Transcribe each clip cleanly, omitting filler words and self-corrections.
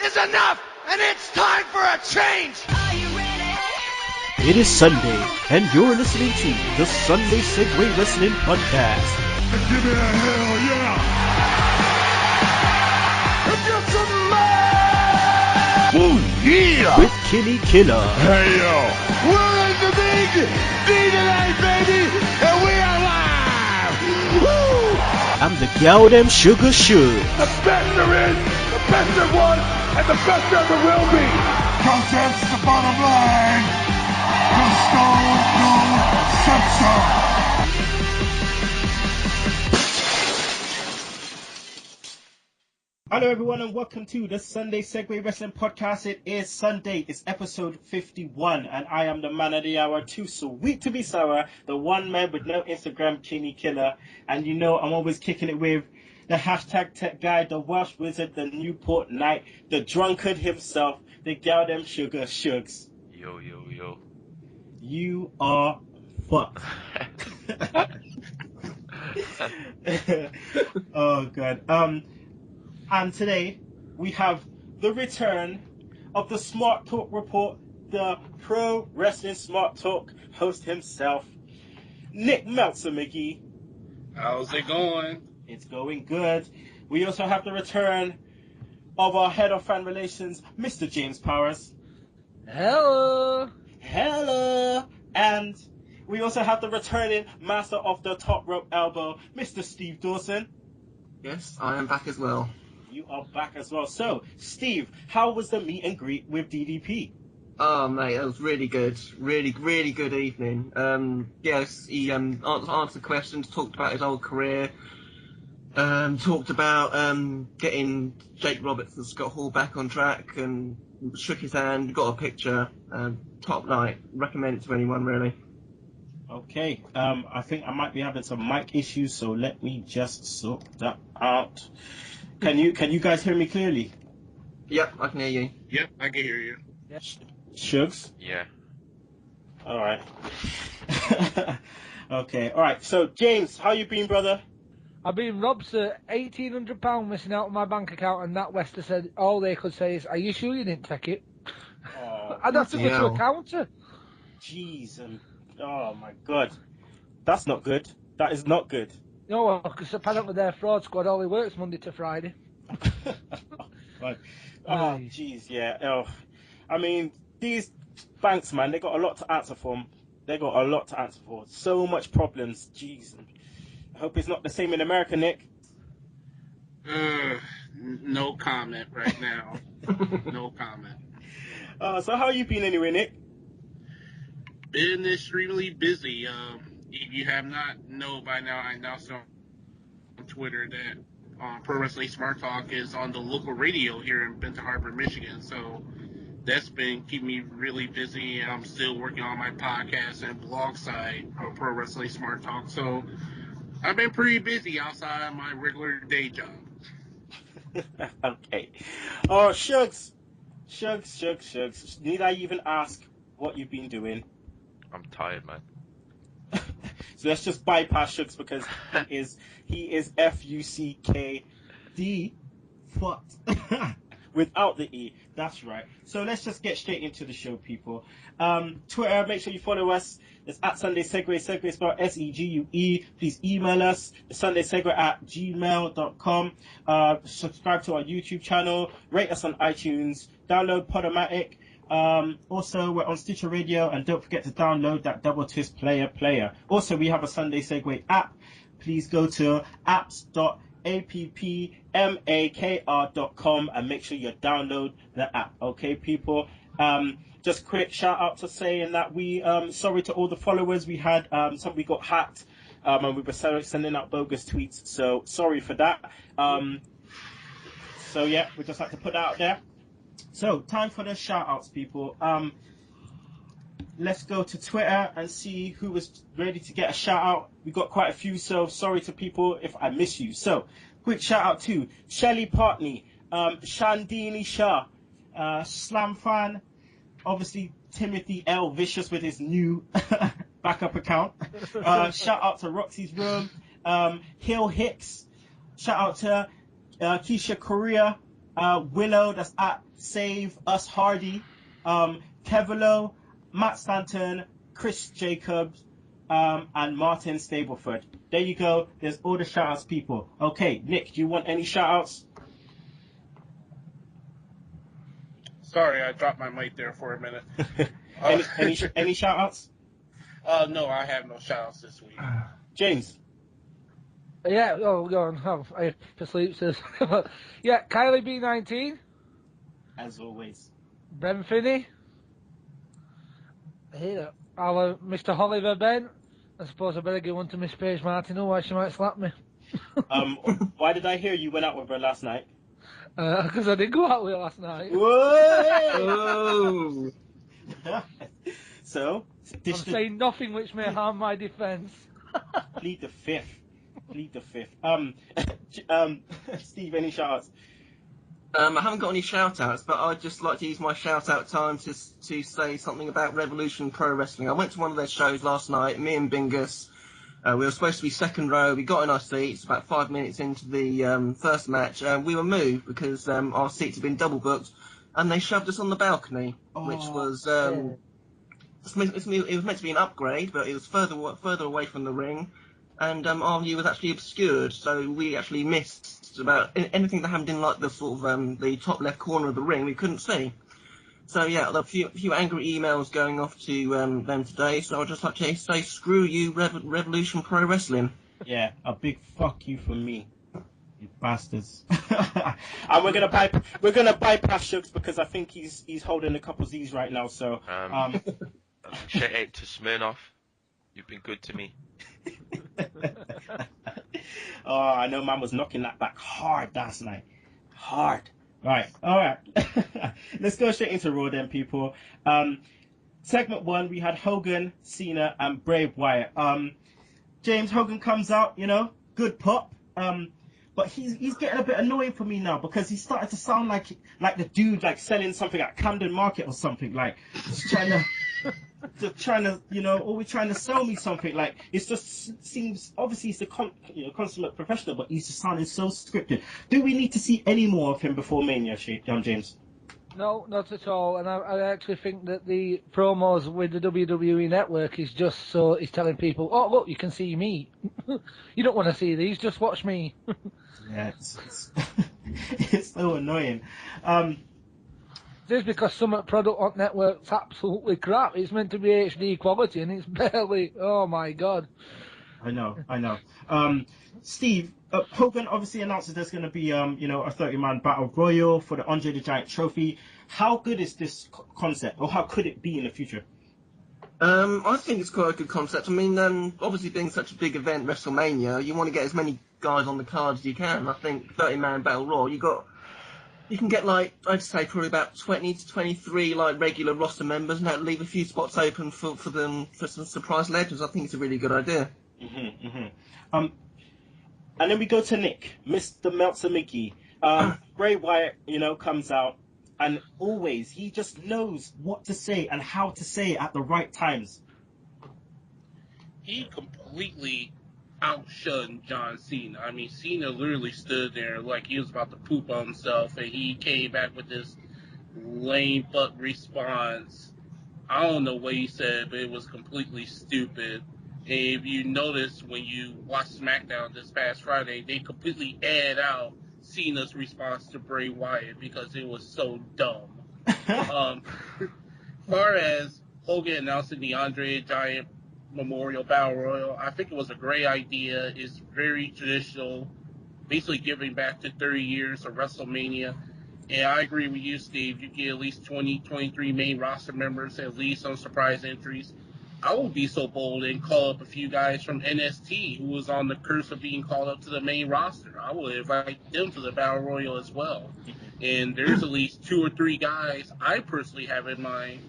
is enough, and it's time for a change! It is Sunday, and you're listening to the Sunday Segue Wrestling Podcast. Give me a hell yeah! Get some man! Ooh, yeah! With Kinny Killa. Hey yo! We're in the big D tonight, baby! And we are live! Woo! I'm the gal them sugar should. The best there is, the best there was, and the best there ever will be! Cause that's the bottom line! The Stone Cold Simpson! Hello everyone and welcome to the Sunday Segue Wrestling Podcast. It is Sunday, it's episode 51 and I am the man of the hour, too sweet to be sour, the one man with no Instagram, Kinny Killa. And you know I'm always kicking it with the hashtag tech guy, the Welsh wizard, the Newport Knight, the drunkard himself, the gal them sugar shugs. Yo. You are fucked. Oh god. And today we have the return of the Smart Talk report, the Pro Wrestling Smart Talk host himself, Nick Magee. How's it going? It's going good. We also have the return of our head of fan relations, Mr. James Powers. Hello. And we also have the returning master of the top rope elbow, Mr. Steve Dawson. Yes, I am back as well. You are back as well. So, Steve, how was the meet and greet with DDP? Oh, mate, that was really good. Really good evening. Yes, he answered questions, talked about his old career, talked about getting Jake Roberts and Scott Hall back on track, and shook his hand, got a picture. Top night. Recommend it to anyone, really. Okay, I think I might be having some mic issues, so let me just sort that out. Can you guys hear me clearly? Yep, I can hear you. Yep, I can hear you. Shugs? Yeah. Alright. Okay, alright. So, James, how you been, brother? I've been robbed, sir. £1,800 missing out of my bank account, and that Wester said all they could say is, "Are you sure you didn't take it?" Oh, I'd have to go to a counter. jeez, oh my god. That's not good. That is not good. No, because apparently their fraud squad only works Monday to Friday. Oh, jeez, yeah. Oh, I mean, these banks, man, they got a lot to answer for. So much problems. Jeez. I hope it's not the same in America, Nick. No comment right now. No comment. So how you been anyway, Nick? Been extremely busy. If you have not know by now, I announced on Twitter that Pro Wrestling Smart Talk is on the local radio here in Benton Harbor, Michigan. So that's been keeping me really busy. And I'm still working on my podcast and blog side of Pro Wrestling Smart Talk. So I've been pretty busy outside of my regular day job. Okay. Oh, Shugs. Need I even ask what you've been doing? I'm tired, man. So let's just bypass Shugs because he is FUCKD fucked without the E. That's right. So let's just get straight into the show, people. Twitter, make sure you follow us. It's at Sunday Segue. Segue is spelled SEGUE. Please email us, SundaySegue@gmail.com. Subscribe to our YouTube channel. Rate us on iTunes. Download Podomatic. Also, we're on Stitcher Radio, and don't forget to download that Double Twist player. Also, we have a Sunday Segue app. Please go to apps.appmakr.com and make sure you download the app. Okay, people. Just quick shout out to saying that we sorry to all the followers we had. We got hacked, and we were sending out bogus tweets. So sorry for that. So yeah, we just had to put that out there. So, time for the shout-outs, people. Let's go to Twitter and see who was ready to get a shout-out. We got quite a few, so sorry to people if I miss you. So, quick shout-out to Shelly Partney, Shandini Shah, Slam Fan, obviously Timothy L. Vicious with his new backup account. Shout-out to Roxy's Room, Hill Hicks. Shout-out to Keisha Korea. Willow, that's at Save Us Hardy, Kevilo, Matt Stanton, Chris Jacobs, and Martin Stableford. There you go. There's all the shout-outs, people. Okay, Nick, do you want any shout-outs? Sorry, I dropped my mic there for a minute. Any shout-outs? No, I have no shout-outs this week. James? Yeah, go on. I have to sleep, sis. Yeah, Kylie B19. As always. Ben Finney. Here, Mr. Oliver Ben. I suppose I better give one to Miss Paige Martin, otherwise she might slap me. Why did I hear you went out with her last night? Because I did go out with her last night. Whoa! So? I'm saying nothing which may harm my defence. Plead the fifth. Steve, any shout-outs? I haven't got any shout-outs, but I'd just like to use my shout-out time to say something about Revolution Pro Wrestling. I went to one of their shows last night, me and Bingus. We were supposed to be second row. We got in our seats about 5 minutes into the first match. We were moved because our seats had been double booked, and they shoved us on the balcony, which was it was meant to be an upgrade, but it was further away from the ring. And our view was actually obscured, so we actually missed about anything that happened in like the sort of the top left corner of the ring. We couldn't see. So yeah, a few angry emails going off to them today. So I'd just like to say, screw you, Revolution Pro Wrestling. Yeah, a big fuck you from me, you bastards. And we're gonna bypass Shugs because I think he's holding a couple Z's right now. So shout out to Smirnoff. You've been good to me. Oh, I know man was knocking that back hard last night. Hard. Right. All right. Let's go straight into Raw then, people. Segment 1, we had Hogan, Cena, and Bray Wyatt. James, Hogan comes out, good pop. But he's getting a bit annoying for me now because he started to sound like the dude like selling something at Camden Market or something, like just trying to always trying to sell me something. Like it just seems obviously he's a consummate professional, but he's just sounding so scripted. Do we need to see any more of him before Mania, James? No, not at all. And I actually think that the promos with the WWE Network is just so he's telling people, oh look, you can see me. You don't want to see these, just watch me. Yeah, it's so annoying. This is because some product on network's absolutely crap. It's meant to be HD quality and it's barely. Oh my god. I know. Steve, Hogan obviously announces there's going to be a 30-man battle royal for the Andre the Giant trophy. How good is this concept, or how could it be in the future? I think it's quite a good concept. I mean, obviously being such a big event, WrestleMania, you want to get as many guys on the card as you can. I think 30-man battle royal, you can get like, I'd say probably about 20 to 23 like regular roster members, and that'll leave a few spots open for some surprise legends. I think it's a really good idea. And then we go to Nick, Mr. Meltzer McGee. Bray Wyatt, comes out, and always he just knows what to say and how to say it at the right times. He completely outshone John Cena. I mean, Cena literally stood there like he was about to poop on himself, and he came back with this lame butt response. I don't know what he said, but it was completely stupid. And if you notice when you watch Smackdown this past Friday, they completely aired out Cena's response to Bray Wyatt because it was so dumb. Far as Hogan announcing the Andre the Giant Memorial Battle Royal, I think it was a great idea. It's very traditional, basically giving back to 30 years of WrestleMania. And I agree with you, Steve. You get at least 23 main roster members, at least some surprise entries. I would be so bold and call up a few guys from NXT who was on the curse of being called up to the main roster. I would invite them to the Battle Royal as well. And there's at least 2 or 3 guys I personally have in mind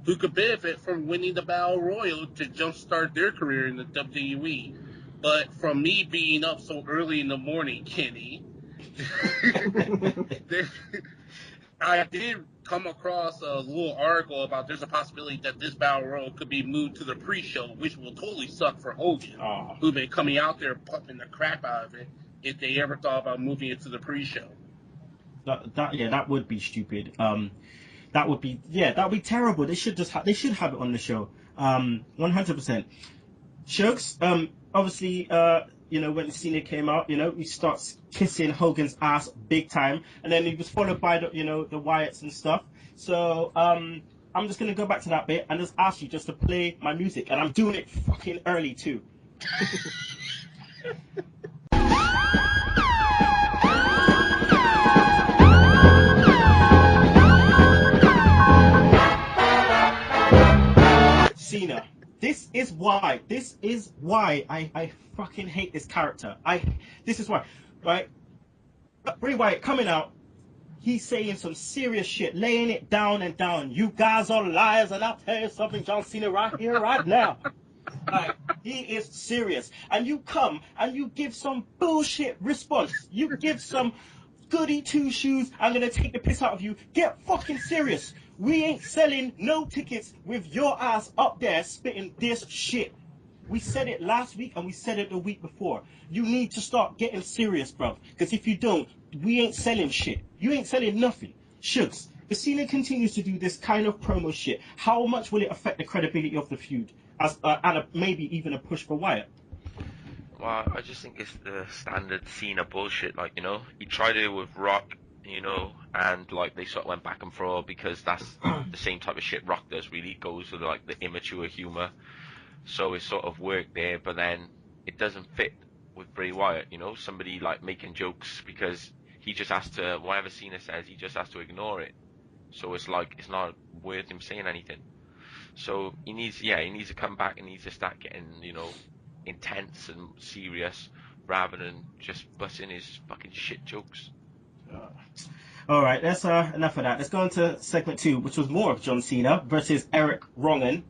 who could benefit from winning the Battle Royal to jumpstart their career in the WWE. But from me being up so early in the morning, Kenny, I did come across a little article about there's a possibility that this Battle Royal could be moved to the pre-show, which will totally suck for Hogan, who've been coming out there pumping the crap out of it if they ever thought about moving it to the pre-show. That would be stupid. That would be terrible. They should have it on the show. 100%. Shugs, obviously, when Cena came out, he starts kissing Hogan's ass big time, and then he was followed by the Wyatts and stuff. So, I'm just gonna go back to that bit and just ask you just to play my music, and I'm doing it fucking early too. Cena. This is why I fucking hate this character. This is why, right? Bray Wyatt coming out, he's saying some serious shit, laying it down and down. You guys are liars, and I'll tell you something, John Cena, right here, right now. Like, he is serious. And you come and you give some bullshit response. You give some goody two shoes, I'm gonna take the piss out of you. Get fucking serious. We ain't selling no tickets with your ass up there spitting this shit. We said it last week and we said it the week before. You need to start getting serious, bruv. Because if you don't, we ain't selling shit. You ain't selling nothing. Shugs, if Cena continues to do this kind of promo shit, how much will it affect the credibility of the feud? Maybe even a push for Wyatt? Well, I just think it's the standard Cena bullshit. Like, he tried it with Rock, and like they sort of went back and forth because that's the same type of shit Rock does. Really goes with like the immature humor. So it sort of worked there, but then it doesn't fit with Bray Wyatt. Somebody like making jokes because he just has to, whatever Cena says, he just has to ignore it. So it's like it's not worth him saying anything. So he needs to come back and needs to start getting, intense and serious rather than just busting his fucking shit jokes. All right, that's enough of that. Let's go on to segment 2, which was more of John Cena versus Eric Rowan.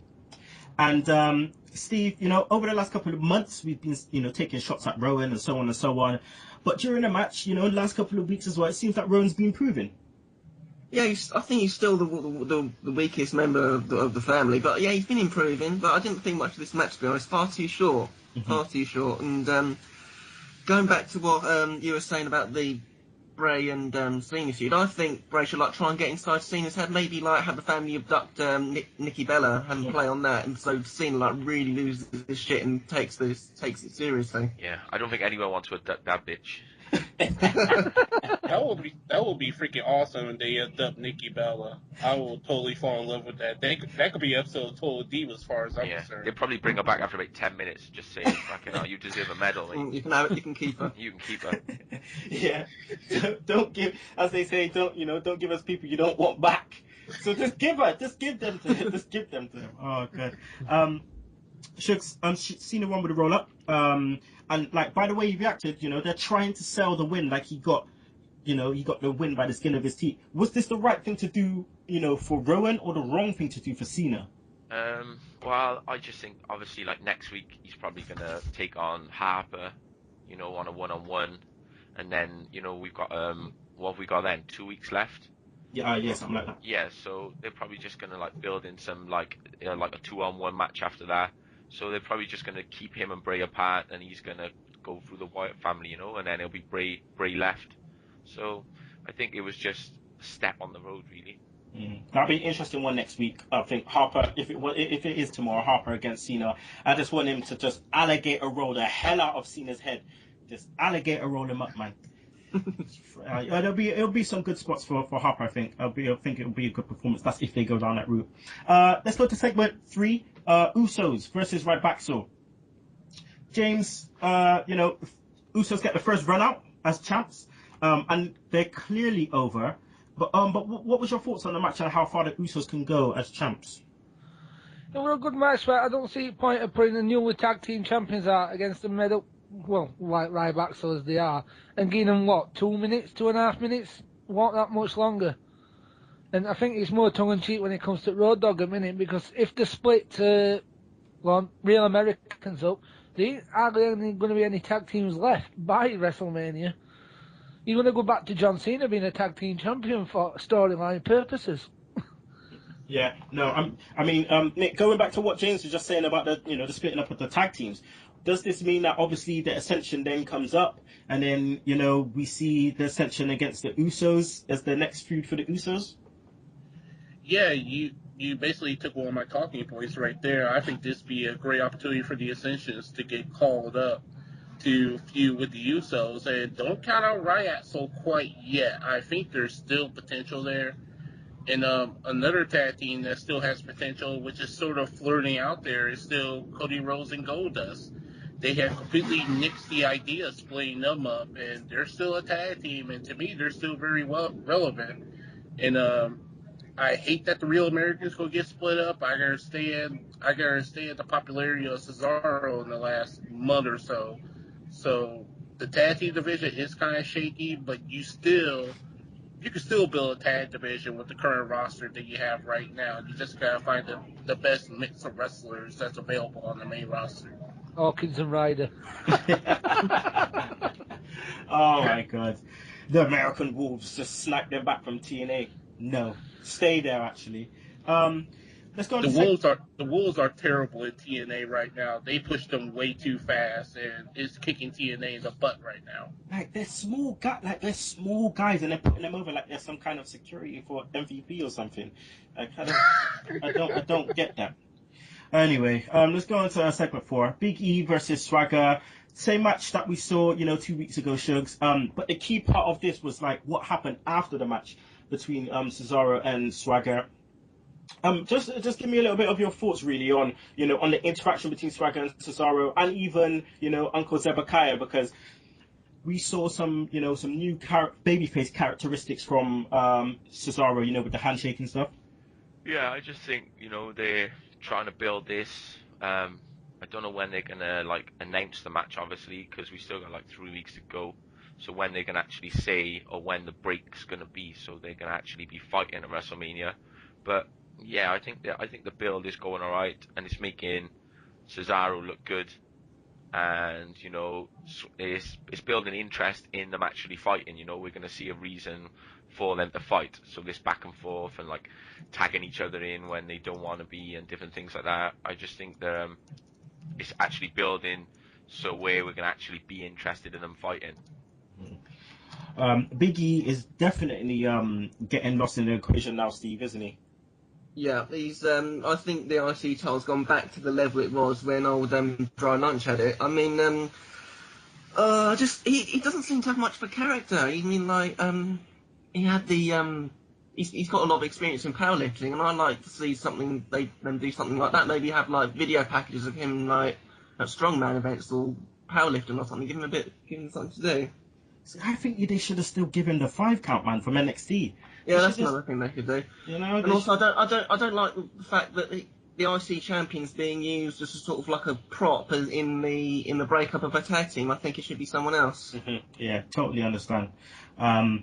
And Steve, over the last couple of months, we've been, taking shots at Rowan and so on and so on. But during the match, in the last couple of weeks as well, it seems like Rowan's been improving. Yeah, I think he's still the weakest member of the family, but yeah, he's been improving. But I didn't think much of this match, to be honest. Far too short. And going back to what you were saying about the Bray and Cena feud, I think Bray should try and get inside Cena's head. Maybe have the family abduct Nikki Bella and play on that, and so Cena really loses this shit and takes it seriously. Yeah, I don't think anyone wants to abduct that bitch. That would be freaking awesome if they abduct Nikki Bella. I will totally fall in love with that. That could be an episode of Total Diva as far as I'm concerned. They'll probably bring her back after about 10 minutes, just saying, fucking hell, you deserve a medal, mate. You can have it, you can keep her. You can keep her. Yeah. Don't give, as they say, don't give us people you don't want back. So just give them to him. Oh, God. Shugs, Cena won with a roll up. And by the way he reacted, they're trying to sell the win like he got the win by the skin of his teeth. Was this the right thing to do, for Rowan, or the wrong thing to do for Cena? Well, I just think obviously next week he's probably gonna take on Harper, on a one-on-one, and then we've got what have we got then? 2 weeks left. Yeah, something like that. Yeah, so they're probably just gonna build in some a 2-on-1 match after that. So they're probably just gonna keep him and Bray apart, and he's gonna go through the Wyatt family, and then it'll be Bray left. So I think it was just a step on the road, really. That'll be an interesting one next week. I think Harper, if it is tomorrow, Harper against Cena, I just want him to just alligator roll the hell out of Cena's head. Just alligator roll him up, man. It'll be some good spots for Harper. I think it'll be a good performance. That's if they go down that route. Let's go to segment 3. Usos versus Rybaxel. James, Usos get the first run out as champs, and they're clearly over. But what was your thoughts on the match and how far the Usos can go as champs? It was a good match, but I don't see the point of putting the newly tag team champions out against the middle, like Rybaxel as they are, and giving them 2.5 minutes, what that much longer. And I think it's more tongue-in-cheek when it comes to Road Dogg a minute, because if they split Real Americans up, there ain't hardly going to be any tag teams left by WrestleMania. You're going to go back to John Cena being a tag team champion for storyline purposes. Yeah, no, Nick, going back to what James was just saying about the splitting up of the tag teams, does this mean that obviously the Ascension then comes up, and then, you know, we see the Ascension against the Usos as the next feud for the Usos? Yeah, you basically took one of my talking points right there. I think this would be a great opportunity for the Ascensions to get called up to feud with the Usos. And don't count out Rybaxel quite yet. I think there's still potential there. And another tag team that still has potential, which is sort of flirting out there, is still Cody Rhodes and Goldust. They have completely nixed the idea of splitting them up, and they're still a tag team. And to me, they're still very well relevant. And I hate that the Real Americans go get split up. I gotta understand the popularity of Cesaro in the last month or so. So the tag team division is kind of shaky, but you can still build a tag division with the current roster that you have right now. You just gotta find the best mix of wrestlers that's available on the main roster. Hawkins and Ryder. Oh my God. The American Wolves just snapped them back from TNA. No. Stay there, actually. Let's go on The Wolves are terrible at TNA right now. They push them way too fast, and it's kicking TNA in the butt right now. Like, they're small guys, and they're putting them over like they're some kind of security for MVP or something. Like, I don't get that. Anyway, let's go on to segment 4. Big E versus Swagger. Same match that we saw, 2 weeks ago, Shugs. But the key part of this was like what happened after the match between Cesaro and Swagger. Just give me a little bit of your thoughts, really, on on the interaction between Swagger and Cesaro, and even Uncle Zebekiah, because we saw some some new babyface characteristics from Cesaro, with the handshake and stuff. Yeah, I just think they're trying to build this. I don't know when they're gonna announce the match, obviously, because we still got 3 weeks to go. So when they're gonna actually say, or when the break's gonna be, so they're gonna actually be fighting at WrestleMania. But yeah, I think the build is going all right, and it's making Cesaro look good, and it's building interest in them actually fighting. We're gonna see a reason for them to fight. So this back and forth and tagging each other in when they don't want to be and different things like that. I just think that it's actually building so where we're gonna actually be interested in them fighting. Big E is definitely getting lost in the equation now, Steve, isn't he? Yeah, he's. I think the IC title's gone back to the level it was when old Dry Lunch had it. I mean, he doesn't seem to have much of a character. I mean, he had the he's got a lot of experience in powerlifting, and I'd like to see them do something like that. Maybe have video packages of him at strongman events or powerlifting or something. Give him something to do. I think they should have still given the 5-count man from NXT. Yeah, that's another thing they could do. And also, I don't like the fact that the IC champion's being used as a sort of like a prop in the breakup of a tag team. I think it should be someone else. Mm-hmm. Yeah, totally understand. All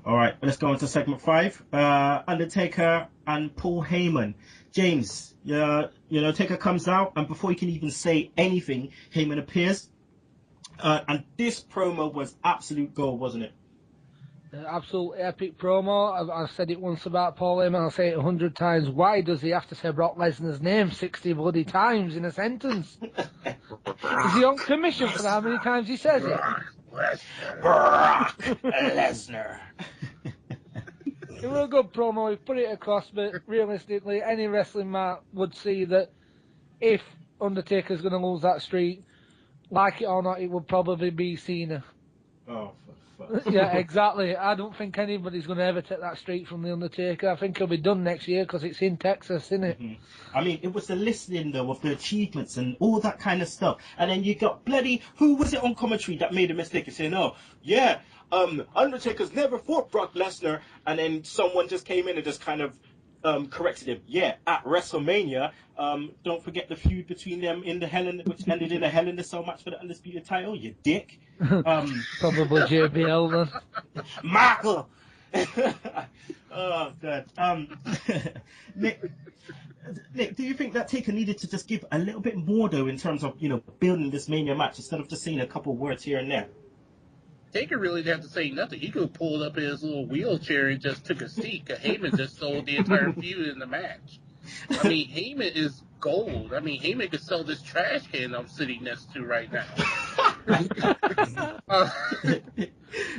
right, let's go on to segment 5. Undertaker and Paul Heyman. James, Taker comes out, and before he can even say anything, Heyman appears. And this promo was absolute gold, wasn't it? Absolute epic promo. I've said it once about Paul Heyman, I'll say it 100 times. Why does he have to say Brock Lesnar's name 60 bloody times in a sentence? Is he on commission for how many times he says it? Brock Lesnar. It was a good promo, he put it across, but realistically, any wrestling man would see that if Undertaker's going to lose that streak, like it or not, it would probably be Cena. Oh, for fuck's sake. Yeah, exactly. I don't think anybody's going to ever take that streak from The Undertaker. I think he'll be done next year because it's in Texas, isn't it? Mm-hmm. I mean, it was the listing, though, of the achievements and all that kind of stuff. And then you got who was it on commentary that made a mistake and saying, oh, yeah, Undertaker's never fought Brock Lesnar. And then someone just came in and just kind of corrected him. Yeah, at WrestleMania. Don't forget the feud between them which ended in a Hell in a Cell match for the undisputed title. You dick. Probably JBL then. Michael. Oh god. Nick, do you think that Taker needed to just give a little bit more though in terms of building this Mania match instead of just saying a couple words here and there? Taker really didn't have to say nothing. He could have pulled up in his little wheelchair and just took a seat, because Heyman just sold the entire feud in the match. I mean, Heyman is gold. I mean, Heyman could sell this trash can I'm sitting next to right now.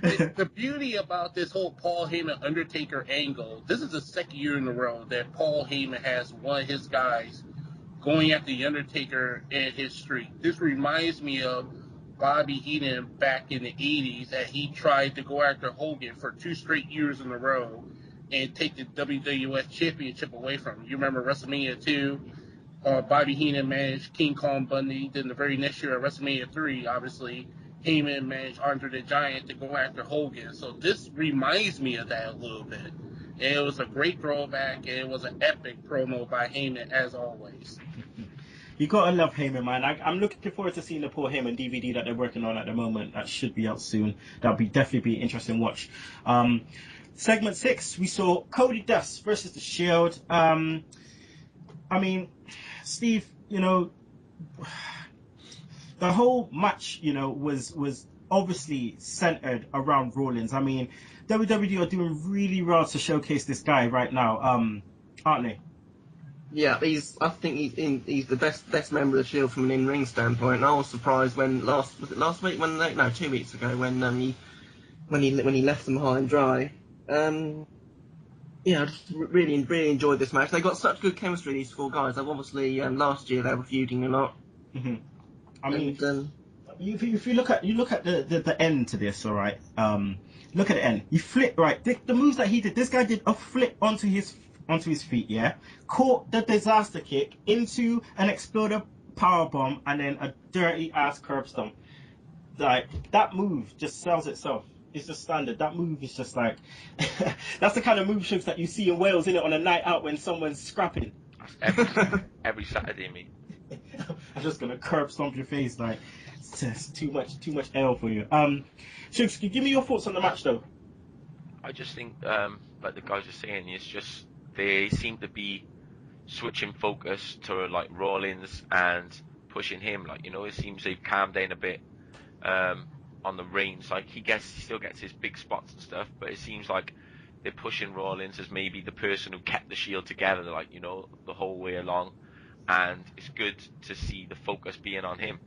The beauty about this whole Paul Heyman Undertaker angle, this is the second year in a row that Paul Heyman has one of his guys going after the Undertaker and his streak. This reminds me of Bobby Heenan back in the 80s that he tried to go after Hogan for 2 straight years in a row and take the WWF Championship away from him. You remember WrestleMania 2? Bobby Heenan managed King Kong Bundy. Then the very next year at WrestleMania 3, obviously, Heyman managed Andre the Giant to go after Hogan. So this reminds me of that a little bit. And it was a great throwback, and it was an epic promo by Heyman, as always. You gotta love Heyman, man. I'm looking forward to seeing the Paul Heyman DVD that they're working on at the moment. That should be out soon. That'll be definitely be an interesting watch. Segment 6, we saw CodyDust versus The Shield. I mean, Steve, you know, the whole match, you know, was obviously centered around Rollins. I mean, WWE are doing really well to showcase this guy right now, aren't they? Yeah, I think he's the best member of the Shield from an in-ring standpoint. And I was surprised when last week, 2 weeks ago, when he left them high and dry. Yeah, I just really enjoyed this match. They got such good chemistry, these 4 guys. They've obviously last year they were feuding a lot. Mm-hmm. I mean, if you look at the end to this, all right. Look at the end. You flip right. The moves that he did. This guy did a flip onto his feet. Yeah, caught the disaster kick into an exploder powerbomb and then a dirty ass curb stomp. Like that move just sells itself. It's just standard. That move is just like that's the kind of move shifts that you see in Wales, in it, on a night out when someone's scrapping. Every Saturday, mate. I'm just gonna curb stomp your face, like it's just too much L for you. Shugs, give me your thoughts on the match though. I just think, like the guys are saying, it's just they seem to be switching focus to like Rollins and pushing him. Like, you know, it seems they've calmed down a bit on the reins. Like he still gets his big spots and stuff, but it seems like they're pushing Rollins as maybe the person who kept the Shield together, like, you know, the whole way along. And it's good to see the focus being on him.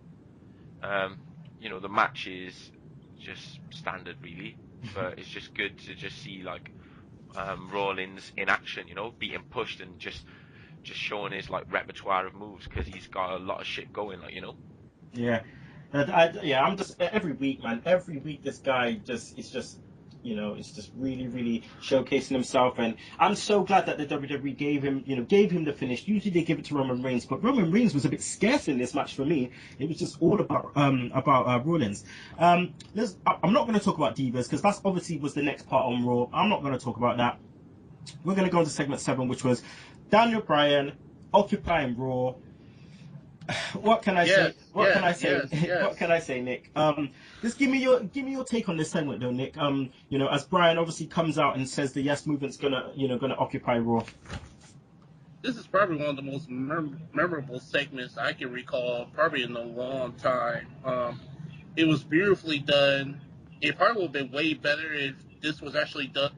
You know, the match is just standard, really, but it's just good to just see like Rollins in action, you know, being pushed and just showing his like repertoire of moves, because he's got a lot of shit going, like, you know. Yeah, I'm just every week, man. Every week, this guy it's just really showcasing himself, and I'm so glad that the WWE gave him the finish. Usually they give it to Roman Reigns, but Roman Reigns was a bit scarce in this match for me. It was just all about Rollins. I'm not going to talk about Divas because that's obviously was the next part on Raw. I'm not going to talk about that. We're going to go into segment 7, which was Daniel Bryan occupying Raw. What can I say? What can I say, Nick? Just give me your take on this segment, though, Nick. You know, as Bryan obviously comes out and says the Yes Movement's gonna occupy Raw. This is probably one of the most memorable segments I can recall, probably in a long time. It was beautifully done. It probably would have been way better if this was actually done.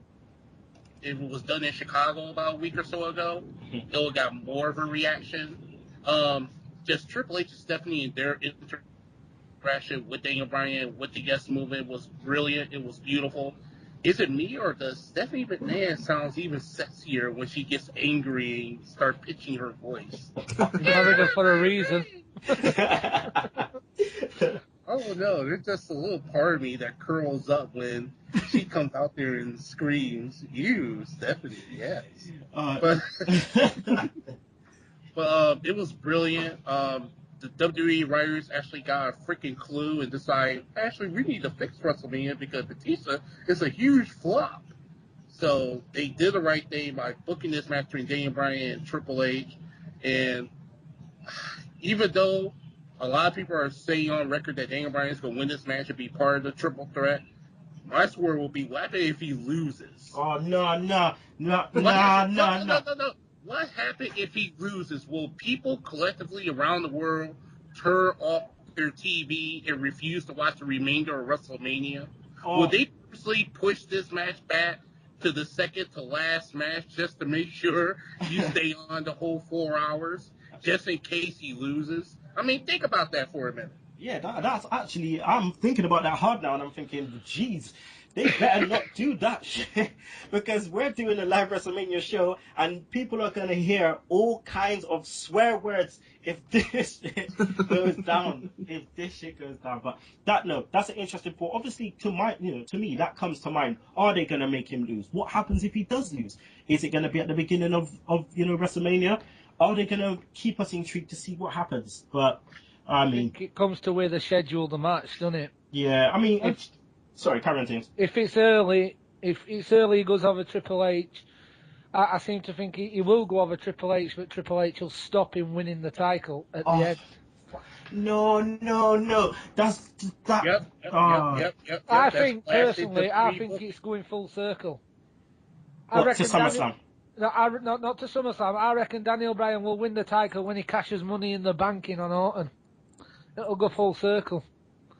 If it was done in Chicago about a week or so ago, it would have got more of a reaction. Just Triple H and Stephanie and their interaction with Daniel Bryan, with the Yes Movement was brilliant. It was beautiful. Is it me, or does Stephanie McMahon sounds even sexier when she gets angry and starts pitching her voice? Having it for a reason. Oh no, there's just a little part of me that curls up when she comes out there and screams, "You, Stephanie, yes." But it was brilliant. The WWE writers actually got a freaking clue and decided, actually, we need to fix WrestleMania because Batista is a huge flop. So they did the right thing by booking this match between Daniel Bryan and Triple H. And even though a lot of people are saying on record that Daniel Bryan is going to win this match and be part of the triple threat, my score will be, what happens if he loses? Oh, no. What happened if he loses? Will people collectively around the world turn off their TV and refuse to watch the remainder of WrestleMania? Will they purposely push this match back to the second to last match just to make sure you stay on the whole 4 hours? just in case he loses. I mean, think about that for a minute. Yeah, that's actually, I'm thinking about that hard now, and I'm thinking, geez, they better not do that shit, because we're doing a live WrestleMania show, and people are gonna hear all kinds of swear words if this shit goes down. If this shit goes down, but that's an interesting point. Obviously, to me, that comes to mind. Are they gonna make him lose? What happens if he does lose? Is it gonna be at the beginning of WrestleMania? Are they gonna keep us intrigued to see what happens? But I mean, think it comes to where they schedule the match, doesn't it? Yeah, I mean, sorry, Karen James. If it's early, he goes over Triple H. I seem to think he will go over Triple H, but Triple H will stop him winning the title at the end. No. That's that. Yep. I think personally, it's going full circle. To SummerSlam? Not to SummerSlam. I reckon Daniel Bryan will win the title when he cashes Money in the Bank in on Orton. It'll go full circle.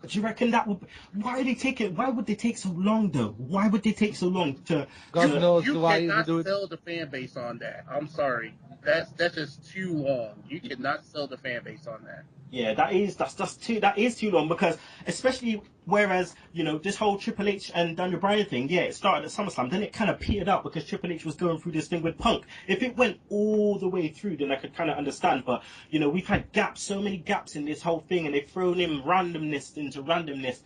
Do you reckon that would? Why would they take so long though? Why would they take so long to? God knows why you cannot do it. sell the fan base on that. I'm sorry. That's just too long. You cannot sell the fan base on that. Yeah, that is too long, because especially whereas this whole Triple H and Daniel Bryan thing, it started at SummerSlam, then it kind of petered out because Triple H was going through this thing with Punk. If it went all the way through, then I could kind of understand. But we've had gaps, so many gaps in this whole thing, and they've thrown in randomness into randomness.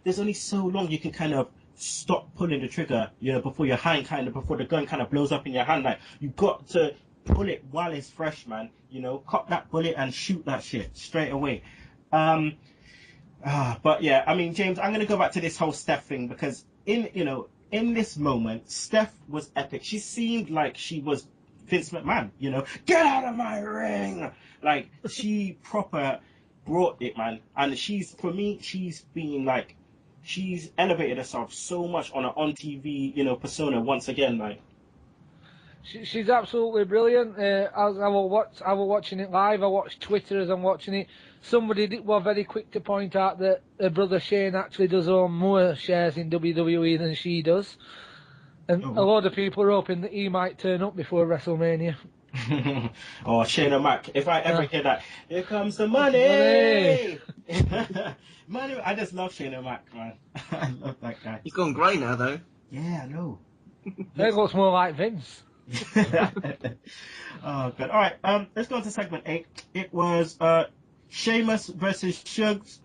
There's only so long you can kind of stop pulling the trigger, before your hand before the gun kind of blows up in your hand. Like, you've got to pull it while it's fresh, man. Cop that bullet and shoot that shit straight away. But yeah, I mean, James, I'm gonna go back to this whole Steph thing, because in this moment, Steph was epic. She seemed like she was Vince McMahon. Get out of my ring! Like, she proper brought it, man. And she's elevated herself so much on TV, persona once again, like. She's absolutely brilliant. I was watching it live. I watched Twitter as I'm watching it. Somebody was very quick to point out that her brother Shane actually does own more shares in WWE than she does. And a lot of people are hoping that he might turn up before WrestleMania. Shane O'Mac. If I ever hear that, here comes the money! Money! I just love Shane O'Mac, man. I love that guy. He's gone grey now, though. Yeah, I know. He looks more like Vince. Oh, good. All right, let's go on to segment 8. It was Sheamus versus Sugs.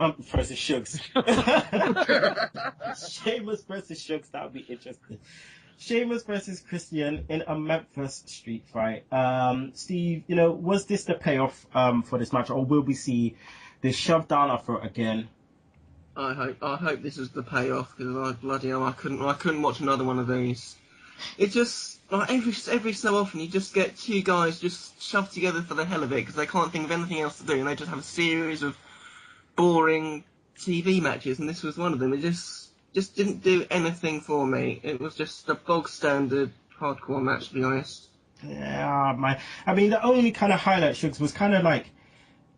Sheamus versus Sugs. That would be interesting. Sheamus versus Christian in a Memphis street fight. Steve, was this the payoff for this match, or will we see this shoved down our throat again? I hope this is the payoff, because I couldn't watch another one of these. It just, like, every so often you just get two guys just shoved together for the hell of it, because they can't think of anything else to do, and they just have a series of boring TV matches, and this was one of them. It just didn't do anything for me. It was just a bog standard hardcore match, to be honest. Yeah, man. I mean, the only kind of highlight, Shugs, was kind of like,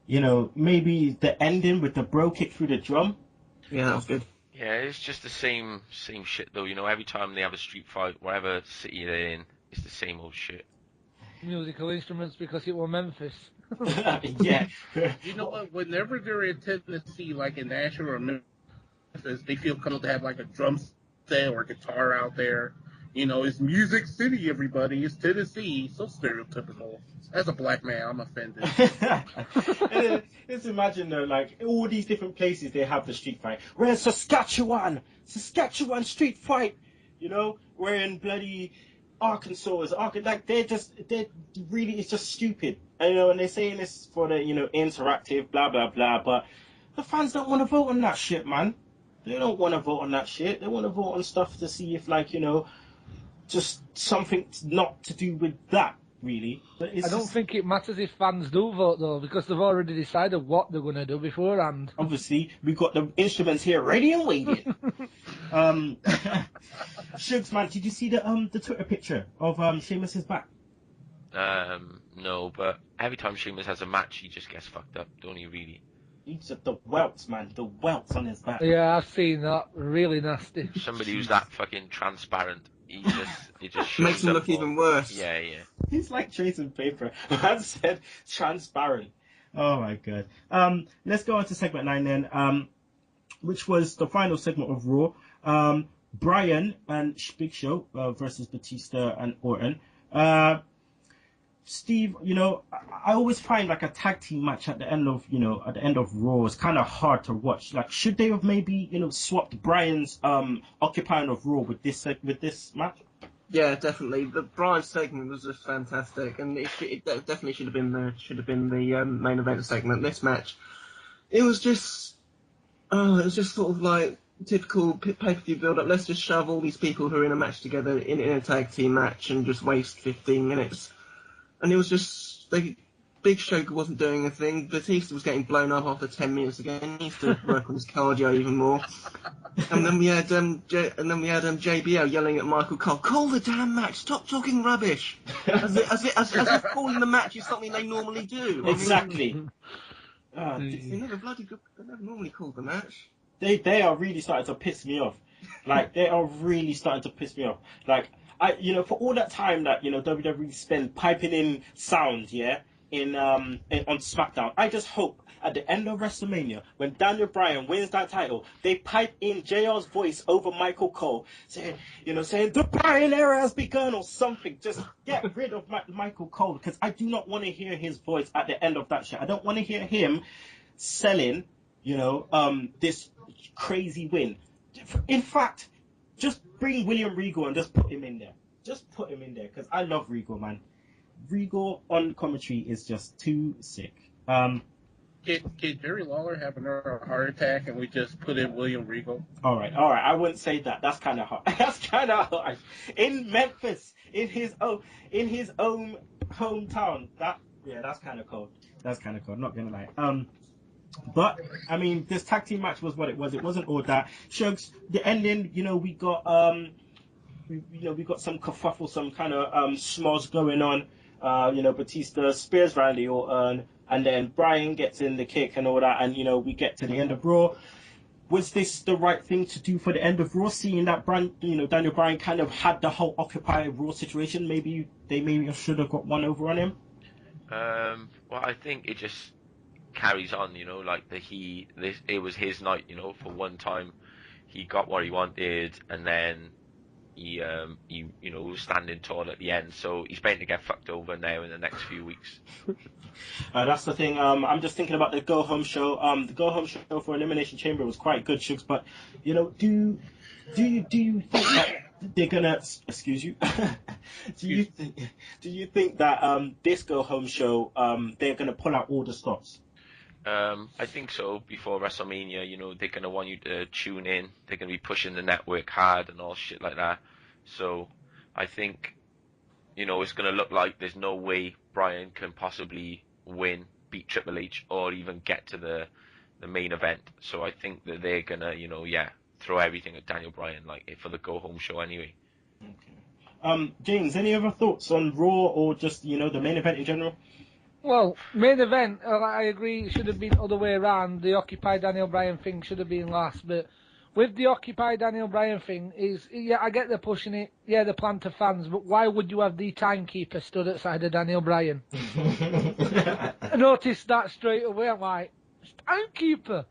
maybe the ending with the bro kick through the drum. Yeah, that was good. Yeah, it's just the same shit though. Every time they have a street fight, whatever city they're in, it's the same old shit. Musical instruments, because it was Memphis. Yeah. You know what? Whenever they're in Tennessee, like in Nashville or Memphis, they feel comfortable to have like a drum set or a guitar out there. It's Music City, everybody. It's Tennessee. So stereotypical. As a black man, I'm offended. Just imagine though, like, all these different places they have the street fight. We're in Saskatchewan street fight. We're in bloody Arkansas. Like, they're really, it's just stupid. And they're saying this for the, interactive, blah blah blah. But the fans don't want to vote on that shit, man. They don't want to vote on that shit. They want to vote on stuff to see if, like, just something not to do with that, really. But I don't think it matters if fans do vote, though, because they've already decided what they're going to do beforehand. Obviously, we've got the instruments here ready and waiting. Shugs, man, did you see the Twitter picture of Sheamus's back? No, but every time Sheamus has a match, he just gets fucked up, don't he, really? He's the welts, man. The welts on his back. Yeah, I've seen that. Really nasty. Somebody who's that fucking transparent, it just makes him look even worse. Yeah. He's like tracing paper. Man said transparent. Oh my god. Let's go on to segment 9 then. Which was the final segment of Raw. Bryan and Big Show versus Batista and Orton. Steve, I always find like a tag team match at the end of Raw is kind of hard to watch. Like, should they have maybe swapped Bryan's occupying of Raw with this match? Yeah, definitely. The Bryan segment was just fantastic, and it definitely should have been the main event segment. This match, it was just sort of like typical pay-per-view build-up. Let's just shove all these people who are in a match together in a tag team match and just waste 15 minutes. And it was just Big Show wasn't doing anything. Batista was getting blown up after 10 minutes again. He needs to work on his cardio even more. And then we had JBL yelling at Michael Cole, "Call the damn match! Stop talking rubbish!" As if calling the match is something they normally do. Exactly. They never normally call the match. They are really starting to piss me off. Like, they are really starting to piss me off. Like, for all that time that WWE spent piping in sound, on Smackdown, I just hope at the end of WrestleMania, when Daniel Bryan wins that title, they pipe in JR's voice over Michael Cole, saying the Bryan era has begun or something. Just get rid of Michael Cole, because I do not want to hear his voice at the end of that shit. I don't want to hear him selling, this crazy win. In fact, just bring William Regal and just put him in there. Just put him in there, because I love Regal, man. Regal on commentary is just too sick. Did Jerry Lawler have another heart attack and we just put in William Regal? All right. I wouldn't say that. That's kind of hard. That's kind of hard. In Memphis, in his own hometown. That's kind of cold. That's kind of cold. Not gonna lie. But I mean, this tag team match was what it was. It wasn't all that. Shugs, the ending. We got we got some kerfuffle, some kind of schmoz going on. Batista spears Randy Orton, and then Bryan gets in the kick and all that, and we get to the end of Raw. Was this the right thing to do for the end of Raw, seeing that Daniel Bryan kind of had the whole Occupy Raw situation? Maybe they should have got one over on him. Well, I think it just carries on, like it was his night, for one time he got what he wanted, and then he was standing tall at the end, so he's bound to get fucked over now in the next few weeks. That's the thing. I'm just thinking about the go home show. The go home show for Elimination Chamber was quite good, Shugs. But do you think that they're gonna? Excuse you. Do you think that this go home show they're gonna pull out all the stops? I think so. Before WrestleMania, they're gonna want you to tune in. They're gonna be pushing the network hard and all shit like that. So I think, it's gonna look like there's no way Bryan can possibly beat Triple H, or even get to the main event. So I think that they're gonna, throw everything at Daniel Bryan, like for the go home show anyway. Okay. James, any other thoughts on Raw or just the main event in general? Well, main event, I agree, it should have been the other way around. The Occupy Daniel Bryan thing should have been last, but with the Occupy Daniel Bryan thing, I get they're pushing it, they plan to fans, but why would you have the timekeeper stood outside of Daniel Bryan? I noticed that straight away. I'm like, timekeeper.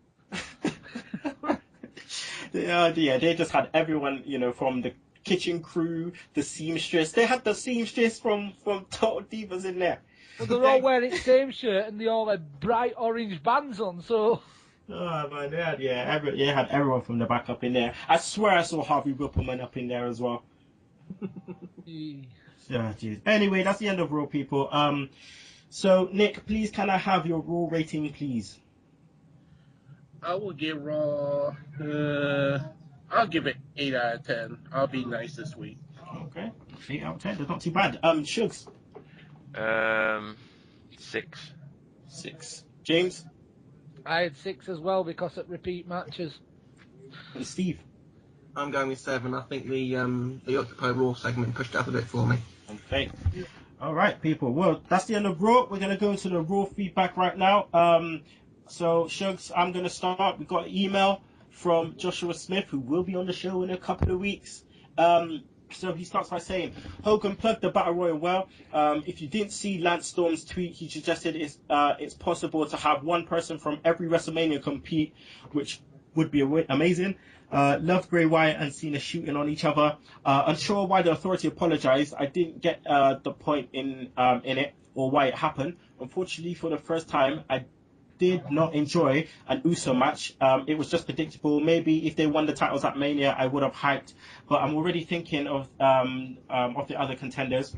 They just had everyone, from the kitchen crew, the seamstress. They had the seamstress from Total Divas in there. Well, they're all wearing the same shirt and they all had bright orange bands on, so... Oh man, they had everyone from the back up in there. I swear I saw Harvey Whippleman up in there as well. Jeez. Anyway, that's the end of Raw, people. So Nick, please can I have your Raw rating, please? I will give Raw. I'll give it 8 out of 10. I'll be nice this week. Okay, 8 out of 10. That's not too bad. Shugs. 6. 6. James. I had 6 as well because it repeat matches. And Steve. I'm going with 7. I think the Occupy Raw segment pushed up a bit for me. Okay. All right, people. Well, that's the end of Raw. We're gonna go into the Raw feedback right now. So Shugs, I'm gonna start. We got an email from Joshua Smith, who will be on the show in a couple of weeks. So he starts by saying, Hogan plugged the Battle Royal well. If you didn't see Lance Storm's tweet, he suggested it's possible to have one person from every WrestleMania compete, which would be amazing. Love Bray Wyatt and Cena shooting on each other. Unsure why the Authority apologized. I didn't get the point in it or why it happened. Unfortunately, for the first time, I did not enjoy an Uso match. It was just predictable. Maybe if they won the titles at Mania, I would have hyped. But I'm already thinking of the other contenders.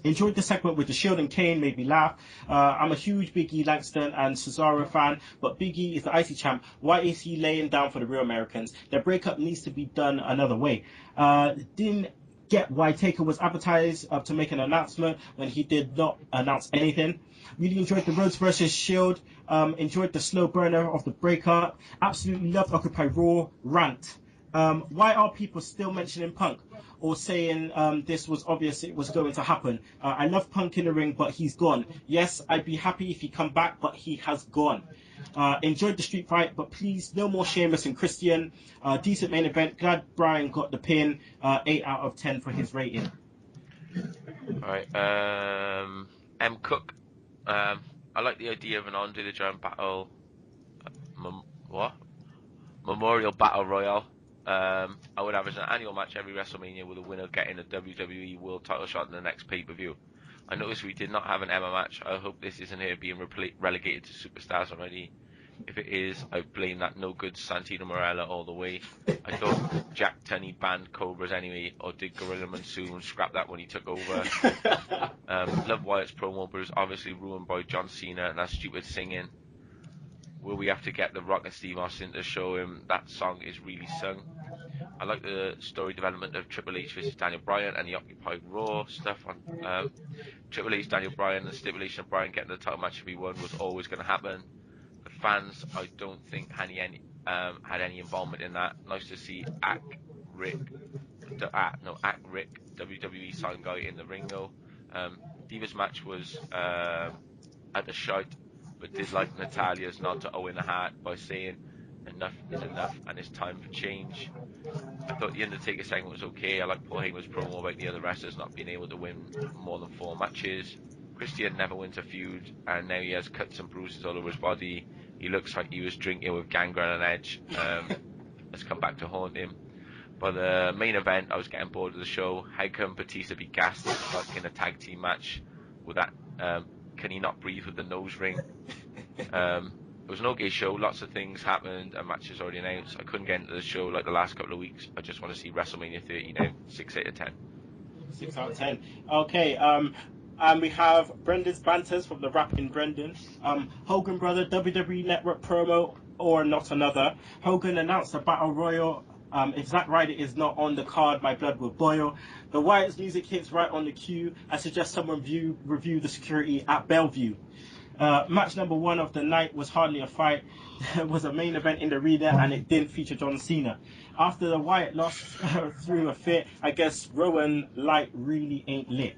Enjoyed the segment with the Shield and Kane, made me laugh. I'm a huge Big E, Langston and Cesaro fan, but Big E is the IC champ. Why is he laying down for the real Americans? Their breakup needs to be done another way. Didn't get why Taker was advertised to make an announcement when he did not announce anything. Really enjoyed the Rhodes versus Shield. Enjoyed the slow burner of the breakup. Absolutely loved Occupy Raw rant. Why are people still mentioning Punk or saying this was obvious it was going to happen? I love Punk in the ring, but he's gone. Yes, I'd be happy if he come back, but he has gone. Enjoyed the street fight, but please, no more Sheamus and Christian. Decent main event. Glad Bryan got the pin. 8 out of 10 for his rating. Alright, M. Cook. I like the idea of an Andre the Giant battle. Memorial Battle Royale. I would have as an annual match every WrestleMania with a winner getting a WWE World Title shot in the next pay-per-view. I noticed we did not have an Emma match. I hope this isn't here being relegated to superstars already. If it is, I blame that no good Santino Marella all the way. I thought Jack Tunney banned Cobras anyway, or did Gorilla Monsoon scrap that when he took over? Love Wyatt's promo, but it was obviously ruined by John Cena and that stupid singing. Will we have to get The Rock and Steve Austin to show him that song is really sung? I like the story development of Triple H versus Daniel Bryan and the Occupy Raw stuff on Triple H, Daniel Bryan, and the stipulation of Bryan getting the title match if he won was always going to happen. The fans, I don't think had any involvement in that. Nice to see Rick, WWE sign guy in the ring though. Divas match was at the shite, but did like Natalia's nod to Owen Hart by saying enough is enough and it's time for change. I thought the Undertaker segment was okay. I like Paul Heyman's promo about the other wrestlers not being able to win more than 4 matches. Christian never wins a feud, and now he has cuts and bruises all over his body. He looks like he was drinking with gangrene and Edge. Let's come back to haunt him. But the main event, I was getting bored of the show. How can Batista be gassed like in a tag team match with that? Can he not breathe with the nose ring? It was an okay show. Lots of things happened and matches already announced. I couldn't get into the show like the last couple of weeks. I just want to see WrestleMania 30 now. 6 out of 10. 6 out of 10. Okay. And we have Brendan's banters from the rapping Brendan. Hogan brother WWE Network promo or not another. Hogan announced a battle royal. If Zack Ryder is not on the card, my blood will boil. The Wyatt's music hits right on the cue. I suggest someone review the security at Bellevue. Match number 1 of the night was hardly a fight. It was a main event in the arena and it didn't feature John Cena. After the Wyatt lost through a fit, I guess Rowan light really ain't lit.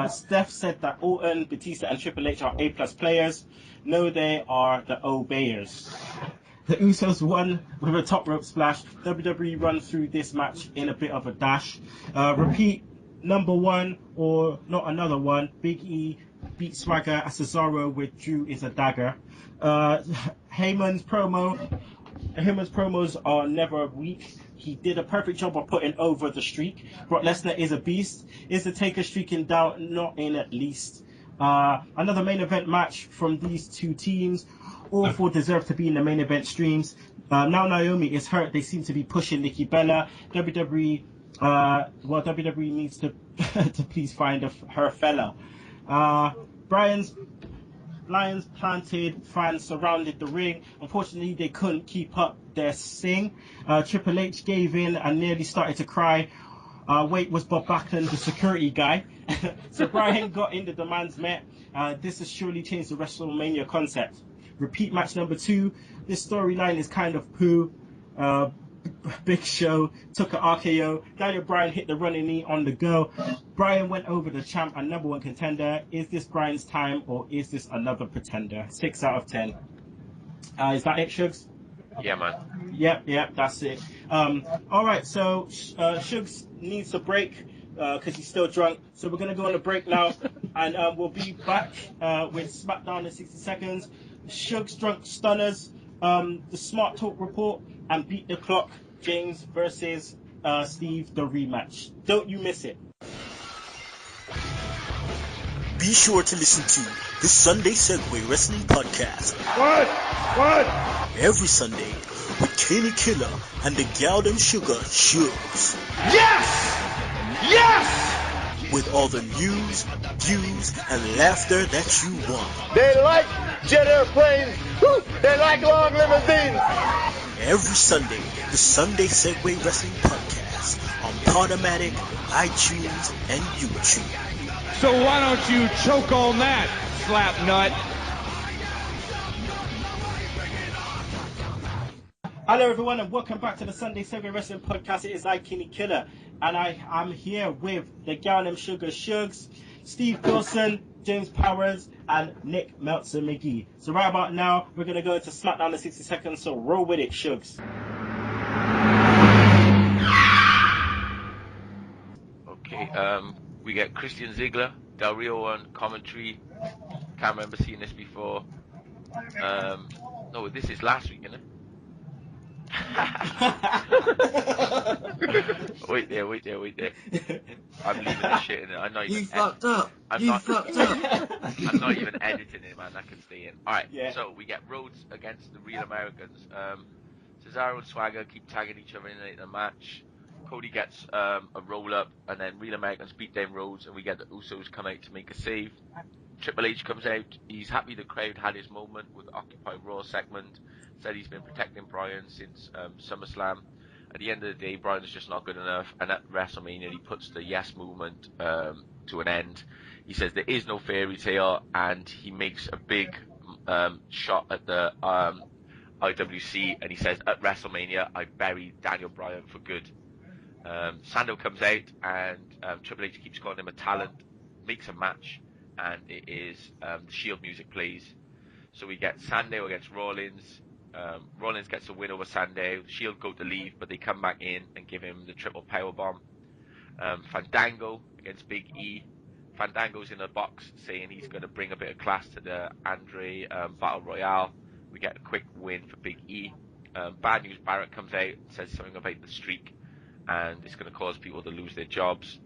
Steph said that Orton, Batista and Triple H are A+ players. No, they are the obeyers. The Usos won with a top rope splash. WWE run through this match in a bit of a dash. Repeat number 1 or not another one. Big E beat Swagger as Cesaro with Drew is a dagger. Heyman's promos are never weak. He did a perfect job of putting over the streak. Brock Lesnar is a beast. Is the Taker streaking down? Not in at least. Another main event match from these two teams. All 4 deserve to be in the main event streams. Now Naomi is hurt. They seem to be pushing Nikki Bella. WWE needs to to please find her fella. Bryan's Lions planted, fans surrounded the ring. Unfortunately, they couldn't keep up their sing. Triple H gave in and nearly started to cry. Wait, was Bob Backlund the security guy? So Bryan got in, the demands met. This has surely changed the WrestleMania concept. Repeat match number 2. This storyline is kind of poo. Big Show took an RKO. Daniel Bryan hit the running knee on the go. Bryan went over the champ and number 1 contender. Is this Bryan's time or is this another pretender? 6 out of 10. Is that it, Shugs? Yeah, man. Yep, that's it. All right, so Shugs needs a break because he's still drunk. So we're gonna go on a break now, and we'll be back with Smackdown in 60 seconds. Shugs Drunk Stunners, the Smart Talk report, and Beat the Clock. James versus Steve, the rematch. Don't you miss it. Be sure to listen to the Sunday Segue Wrestling Podcast. What? Every Sunday with Kinny Killa and the Galdem Sugar Sugs. Yes! With all the news, views, and laughter that you want. They like jet airplanes. They like long limousines. Every Sunday, the Sunday Segue Wrestling Podcast on Podomatic, iTunes, and YouTube. So why don't you choke on that, slap nut? Hello everyone and welcome back to the Sunday Segue Wrestling Podcast. It is I, Kinny Killa, and I'm here with the Galdem Sugar Shugs, Steve Dawson, James Powers, and Nick Meltzer Magee. So right about now, we're going to go into Smackdown in 60 seconds, so roll with it, Shugs. Okay, we get Christian Ziggler, Del Rio on commentary. Can't remember seeing this before. No, this is last week, isn't it? Wait there. I'm leaving this shit in it. I'm not even. You fucked up. I'm not even editing it, man. That can stay in. All right. Yeah. So we get Rhodes against the Real Americans. Cesaro and Swagger keep tagging each other in the match. Cody gets a roll up, and then Real Americans beat down Rhodes, and we get the Usos come out to make a save. Triple H comes out. He's happy the crowd had his moment with the Occupy Raw segment. Said he's been protecting Bryan since SummerSlam. At the end of the day, Bryan's just not good enough, and at WrestleMania he puts the Yes movement to an end. He says there is no fairy tale, and he makes a big shot at the IWC, and he says at WrestleMania I buried Daniel Bryan for good. Sando comes out, and Triple H keeps calling him a talent, makes a match, and it is the Shield music plays. So we get Sandow against Rollins. Rollins gets a win over Sandow. Shield go to leave, but they come back in and give him the triple powerbomb. Fandango against Big E. Fandango's in a box saying he's going to bring a bit of class to the Andre Battle Royale. We get a quick win for Big E. Bad News Barrett comes out and says something about the streak, and it's going to cause people to lose their jobs.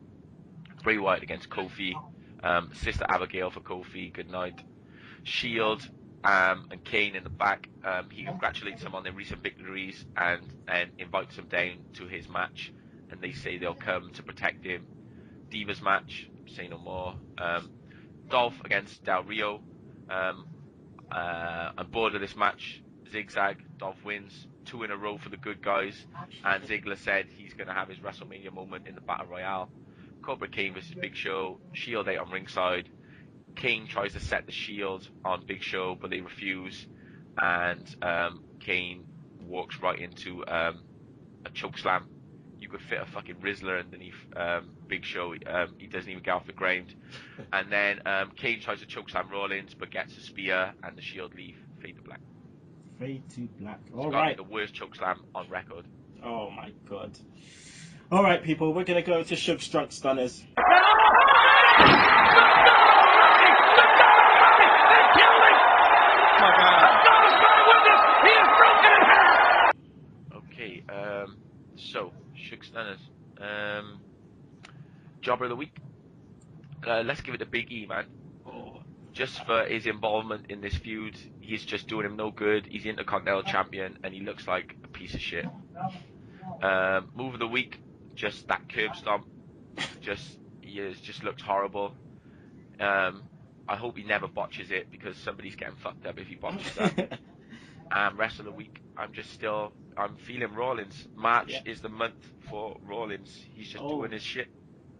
Bray Wyatt against Kofi. Sister Abigail for Kofi. Good night. Shield and Kane in the back. He congratulates them on their recent victories and invites them down to his match, and they say they'll come to protect him. Divas match, say no more. Dolph against Del Rio. I'm bored of this match. Zigzag. Dolph wins 2 in a row for the good guys, and Ziggler said he's going to have his WrestleMania moment in the Battle Royale. Cobra Kane versus Big Show. Shield out on ringside. Kane tries to set the Shield on Big Show, but they refuse, and Kane walks right into a chokeslam. You could fit a fucking Rizzler underneath Big Show. He doesn't even get off the ground. And then Kane tries to chokeslam Rollins, but gets a spear, and the Shield leave. Fade to black. Fade to black. It's All got right. the worst chokeslam on record. Oh my god. All right, people, we're going to go into Sugs Drunk Stunners. Okay, so Sugs Stunners. Jobber of the week. Let's give it to Big E, man. Just for his involvement in this feud, he's just doing him no good. He's Intercontinental Champion, and he looks like a piece of shit. Move of the week, just that curb stomp. Just looks horrible. I hope he never botches it, because somebody's getting fucked up if he botches that. Rest of the week, I'm feeling Rollins. March is the month for Rollins. He's just doing his shit.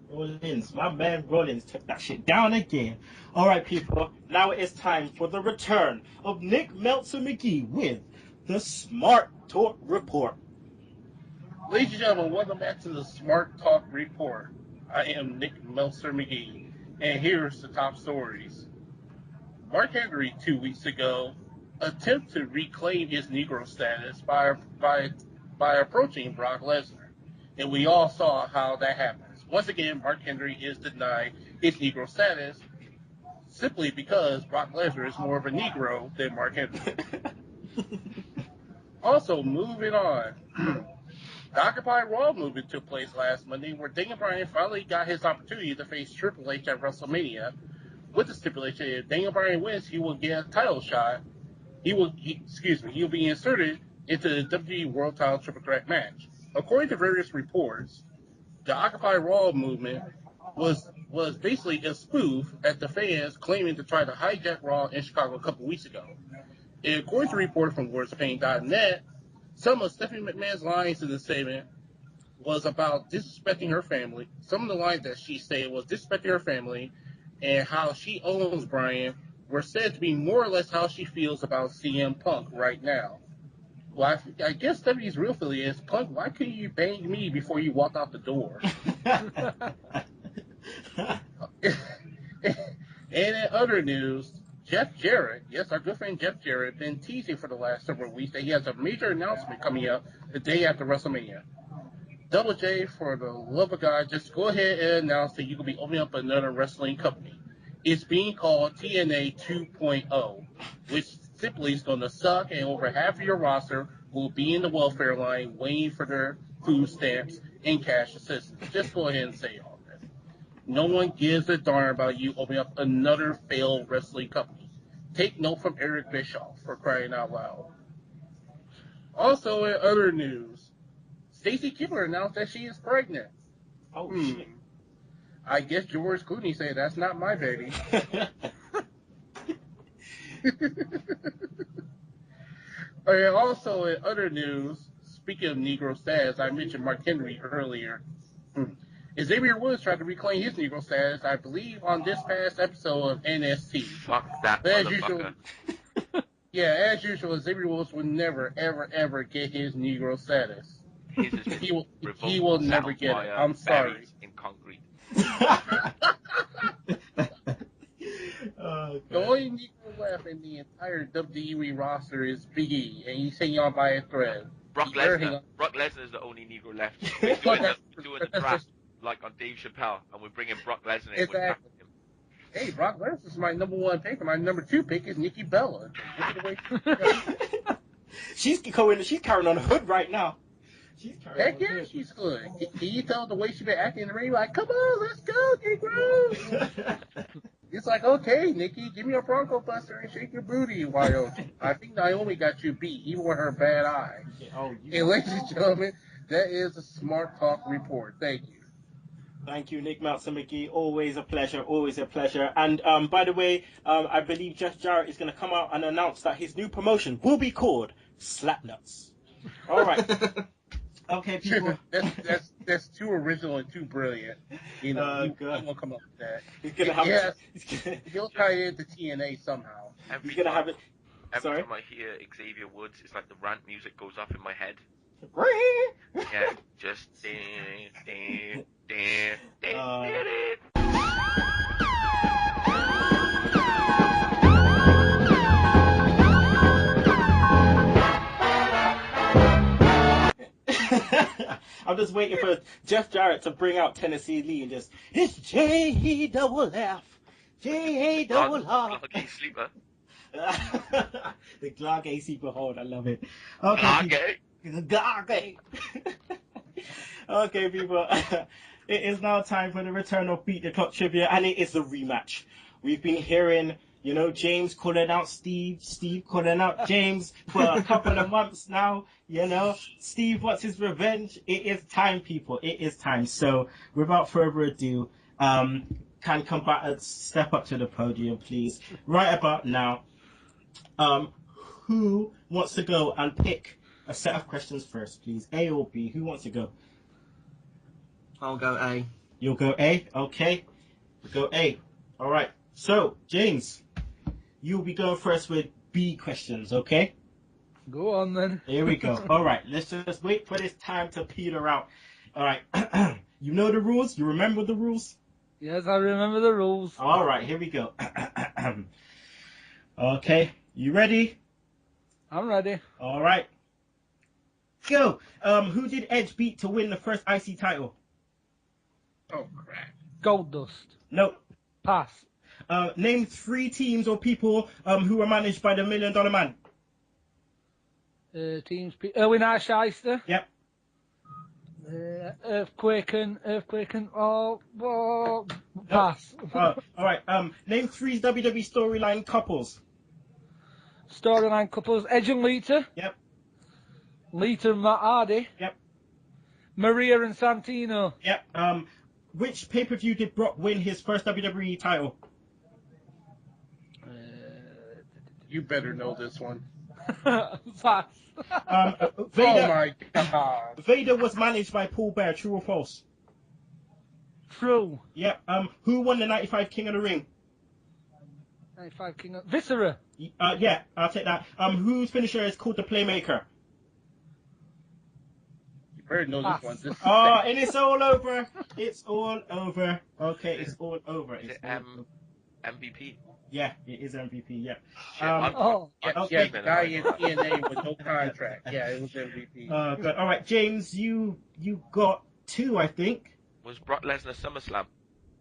Rollins, my man Rollins took that shit down again. All right, people, now it is time for the return of Nick Meltzer Magee with the Smart Talk Report. Ladies and gentlemen, welcome back to the Smart Talk Report. I am Nick Meltzer Magee, and here's the top stories. Mark Henry 2 weeks ago attempt to reclaim his Negro status by approaching Brock Lesnar. And we all saw how that happens. Once again, Mark Henry is denied his Negro status simply because Brock Lesnar is more of a Negro than Mark Henry. Also, moving on. The Occupy Raw movement took place last Monday, where Daniel Bryan finally got his opportunity to face Triple H at WrestleMania. With the stipulation, if Daniel Bryan wins, he will get a title shot. He'll be inserted into the WWE World Title Triple Threat match. According to various reports, the Occupy Raw movement was basically a spoof at the fans claiming to try to hijack Raw in Chicago a couple weeks ago. And according to a report from WordsOfPain.net, some of Stephanie McMahon's lines in the segment was about disrespecting her family. Some of the lines that she said was disrespecting her family and how she owns Bryan were said to be more or less how she feels about CM Punk right now. Well, I guess Stephanie's real feeling is, Punk, why couldn't you bang me before you walk out the door? And in other news, Jeff Jarrett, yes, our good friend Jeff Jarrett, been teasing for the last several weeks that he has a major announcement coming up the day after WrestleMania. Double J, for the love of God, just go ahead and announce that you will be opening up another wrestling company. It's being called TNA 2.0, which simply is going to suck, and over half of your roster will be in the welfare line waiting for their food stamps and cash assistance. Just go ahead and say all that. No one gives a darn about you opening up another failed wrestling company. Take note from Eric Bischoff, for crying out loud. Also, in other news, Stacy Keibler announced that she is pregnant. Oh, shit. I guess George Clooney said, that's not my baby. And also, in other news, speaking of Negro status, I mentioned Mark Henry earlier. Xavier Woods tried to reclaim his Negro status, I believe, on this past episode of NXT. Fuck that But motherfucker. as usual, Xavier Woods would never, ever, ever get his Negro status. He will never get it. I'm sorry. In concrete. The only Negro left in the entire WWE roster is Big E, and he's hanging on by a thread. Brock Lesnar is the only Negro left. We're doing the draft like on Dave Chappelle, and we're bringing Brock Lesnar in. Exactly. Hey, Brock Lesnar is my number one pick, and my number two pick is Nikki Bella. She's carrying on a hood right now. Heck yeah, she's good. Can you tell the way she's been acting in the ring? Like, come on, let's go, Negro. It's like, okay, Nikki, give me a Bronco Buster and shake your booty, Wyatt. I think Naomi got you beat, even with her bad eye. And ladies and gentlemen, that is a Smart Talk report. Thank you. Thank you, Nick Meltzer McGee. Always a pleasure. Always a pleasure. And by the way, I believe Jeff Jarrett is going to come out and announce that his new promotion will be called Slapnuts. All right. Okay, people. that's too original and too brilliant. You know, he won't come up with that. He's gonna have he'll tie it into TNA somehow. Every time I hear Xavier Woods, it's like the rant music goes off in my head. Yeah, just damn. I'm just waiting for Jeff Jarrett to bring out Tennessee Lee and just, it's J-double-F, J-double-R. Gloggy sleeper. The Gloggy sleeper hold, I love it. Gloggy. Okay, people. It is now time for the return of Beat the Clock trivia, and it is the rematch. We've been hearing, James calling out Steve calling out James for a couple of months now. Steve wants his revenge. It is time, people. It is time. So, without further ado, can combatants step up to the podium, please? Right about now. Who wants to go and pick a set of questions first, please? A or B? Who wants to go? I'll go A. You'll go A? Okay. We'll go A. All right. So, James, you'll be going first with B questions, okay? Go on, then. Here we go. All right. Let's just wait for this time to peter out. All right. You know the rules? You remember the rules? Yes, I remember the rules. All right. Here we go. Okay. You ready? I'm ready. All right. Go. Who did Edge beat to win the first IC title? Oh, crap. Goldust. No. Pass. Name 3 teams or people who were managed by the $1 Million Man. Teams. Erwin Eicheister. Yep. Earthquake and pass. All right. Name 3 WWE storyline couples. Storyline couples. Edge and Lita. Yep. Lita and Matt Hardy. Yep. Maria and Santino. Yep. Which pay-per-view did Brock win his first WWE title? You better know this one. Pass. Vader, Oh my God. Vader was managed by Paul Bear. True or false? True. Yep. Who won the '95 King of the Ring? 95 King of Viscera. Yeah, I'll take that. Whose finisher is called the Playmaker? You better know Pass. this one. This is And it's all over. It's all over. Okay, it's all over. Is It's it all over. MVP? Yeah, it is MVP. Yeah. Shit, I'm- Oh. yeah, the guy in TNA with no contract. Yeah, it was MVP. Good. All right, James, you got 2, I think. Was Brock Lesnar SummerSlam?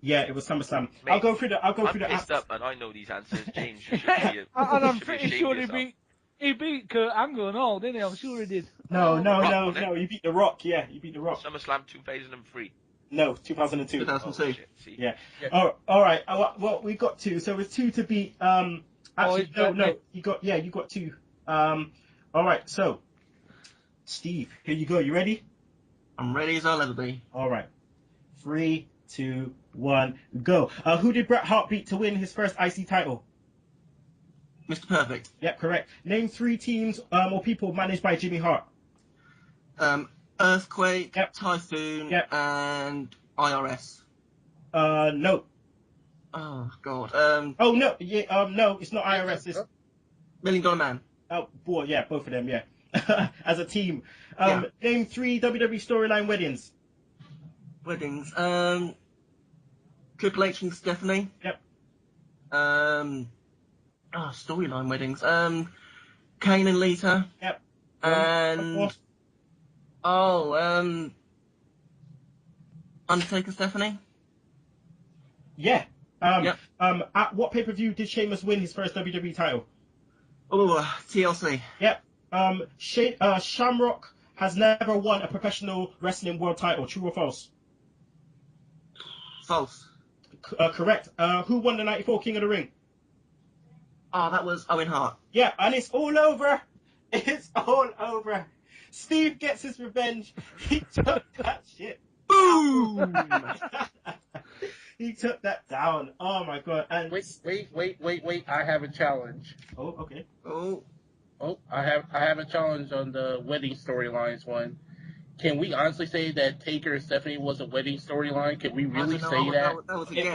Yeah, it was SummerSlam. Mate, I'll go through the. I'm pissed up and I know these answers. James, you should be, And I'm should be pretty ashamed sure of yourself. he beat Kurt Angle and all, didn't he? I'm sure he did. No. wasn't it? You beat The Rock. Yeah, you beat The Rock. SummerSlam 2003. No, 2002. 2002. Oh, shit, see? Yeah. Yeah. All right. Well, we got 2. So it's 2 to beat. Actually, Oh, no. You got 2. All right. So, Steve, here you go. You ready? I'm ready as I'll ever be. All right. 3, 2, 1, go. Who did Bret Hart beat to win his first IC title? Mr. Perfect. Yep, correct. Name 3 teams or people managed by Jimmy Hart. Earthquake, Yep. Typhoon, Yep. and IRS. No. Oh, God. Oh no. Yeah. No, it's not IRS. It's $1 Million Man. oh boy. Yeah, both of them. Yeah. As a team. Yeah. Name 3 WWE storyline weddings. Weddings. Triple H and Stephanie. Yep. Storyline weddings. Kane and Lita. Yep. And Undertaker Stephanie. Yeah. Yep. At what pay-per-view did Sheamus win his first WWE title? Oh, TLC. Yep. Shamrock has never won a professional wrestling world title. True or false? False. Correct. Who won the '94 King of the Ring? Oh, that was Owen Hart. Yeah, and it's all over. It's all over. Steve gets his revenge. He took that shit. Boom! He took that down. Oh my god. And Wait. I have a challenge. oh, okay. Oh, I have a challenge on the wedding storylines one. Can we honestly say that Taker and Stephanie was a wedding storyline? Can we really say that? That was a It guess.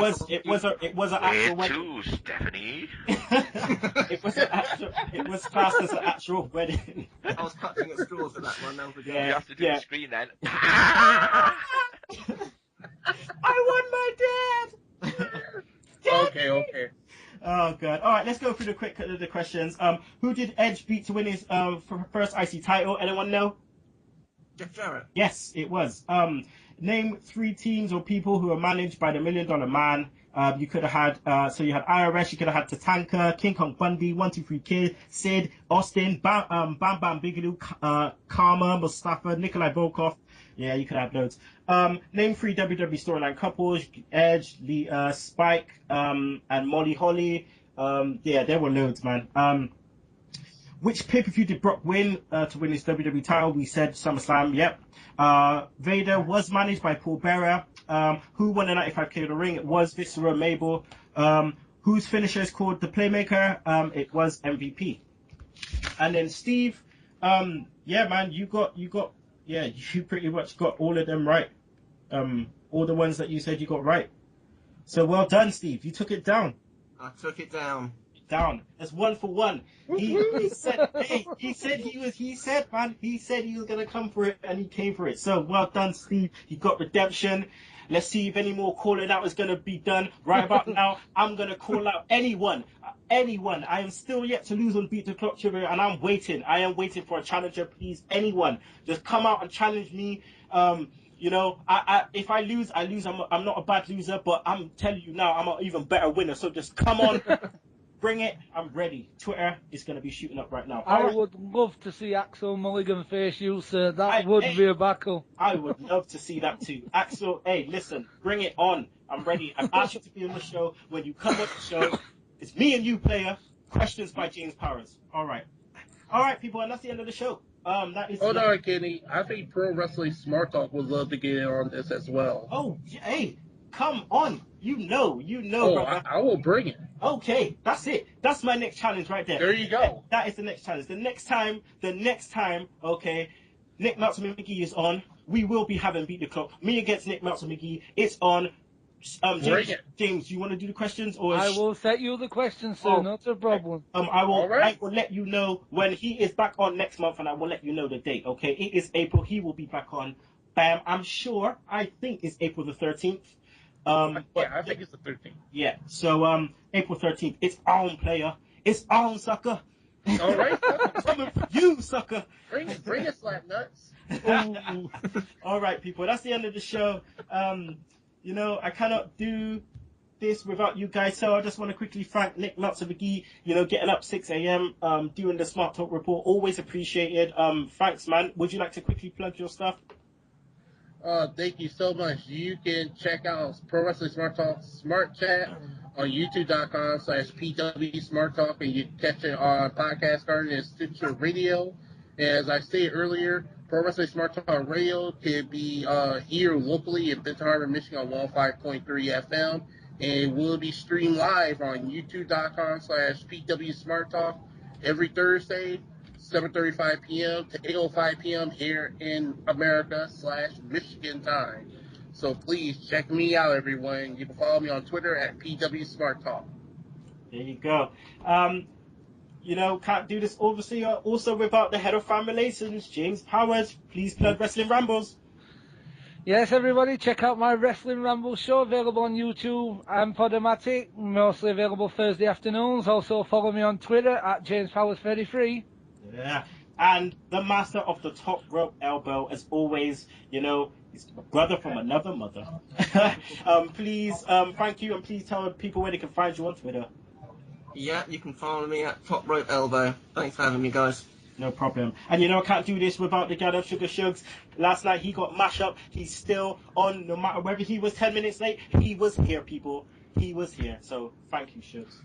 was an actual Where wedding. to, Stephanie? It was classed as an actual wedding. I was clutching at straws for that one. That was a Yeah. guess. You have to do Yeah. the screen then. I won my dad. Okay. Oh god. All right, let's go through the questions. Who did Edge beat to win his first IC title? Anyone know? Jeff Jarrett. Yes, it was. Name 3 teams or people who are managed by the $1 Million Man. You could have had, so you had IRS, you could have had Tatanka, King Kong Bundy, 123 Kid, Sid, Austin, Bam Bam Bigelow, Karma, Mustafa, Nikolai Volkov. Yeah, you could have loads. Name 3 WWE storyline couples: Edge, Spike, and Molly Holly. Yeah, there were loads, man. Which pay-per-view did Brock win to win his WWE title? We said SummerSlam. Yep. Vader was managed by Paul Bearer. Who won the 95 King of the Ring? It was Viscera Mabel. Whose finisher is called the Playmaker? It was MVP. And then Steve, yeah, man, you pretty much got all of them right. All the ones that you said you got right. So well done, Steve. You took it down. I took it down. That's 1 for 1. He said he was gonna come for it, and he came for it. So well done, Steve. You got redemption. Let's see if any more calling out is going to be done. Right about now, I'm going to call out anyone. I am still yet to lose on Beat the Clock Trivia, and I'm waiting. I am waiting for a challenger, please. Anyone, just come out and challenge me. You know, if I lose, I lose. I'm not a bad loser, but I'm telling you now, I'm an even better winner. So just come on, bring it. I'm ready. Twitter is going to be shooting up right now. I would love to see Axel Mulligan face you, sir. That would be a battle. I would love to see that too. Axel, hey, listen, bring it on. I'm ready. I've asked you to be on the show. When you come on the show, it's me and you, player. Questions by James Powers. All right, people, and that's the end of the show. That is. Hold on, Kenny. I think Pro Wrestling Smart Talk would love to get in on this as well. Oh, hey, come on. You know. Oh, brother. I will bring it. Okay, that's it. That's my next challenge right there. There you go. That is the next challenge. The next time, okay, Nick Meltzer McGee is on. We will be having Beat the Clock. Me against Nick Meltzer McGee. It's on. James, you want to do the questions, or I will set you the questions, sir. Not a problem. I will let you know when he is back on next month, and I will let you know the date. Okay, it is April. He will be back on. Bam. I think it's April the 13th. I think it's the 13th. Yeah. So April 13th. It's on, player. It's on, sucker. All right. Coming for you, sucker. Bring it, slap nuts. All right, people. That's the end of the show. You know, I cannot do this without you guys, so I just want to quickly thank Nick Meltzer McGee, you know, getting up 6 a.m., doing the Smart Talk report, always appreciated. Thanks, man. Would you like to quickly plug your stuff? Thank you so much. You can check out Pro Wrestling Smart Talk Smart Chat on youtube.com/PW Smart Talk, and you can catch it on Podcast Garden and Stitcher Radio. As I stated earlier, Pro Wrestling Smart Talk Radio can be here locally in Benton Harbor, Michigan on 105.3 FM, and will be streamed live on youtube.com/PW Smart Talk every Thursday, 7:35 p.m. to 8:05 p.m. here in America/Michigan time. So please check me out, everyone. You can follow me on Twitter at PW Smart Talk. There you go. You know, can't do this obviously also without the head of fan relations, James Powers. Please plug Wrestling Rambles. Yes, everybody, check out my Wrestling Rambles show, available on YouTube and Podomatic, mostly available Thursday afternoons. Also follow me on Twitter at JamesPowers33. Yeah, and the master of the top rope elbow, as always, you know, he's a brother from another mother. Please, thank you, and please tell people where they can find you on Twitter. Yeah, you can follow me at Top Rope Elbow. Thanks for having me, guys. No problem. And you know, I can't do this without the guy of Sugar Shugs. Last night he got mashed up. He's still on, no matter whether he was 10 minutes late. He was here, people. He was here. So thank you, Shugs.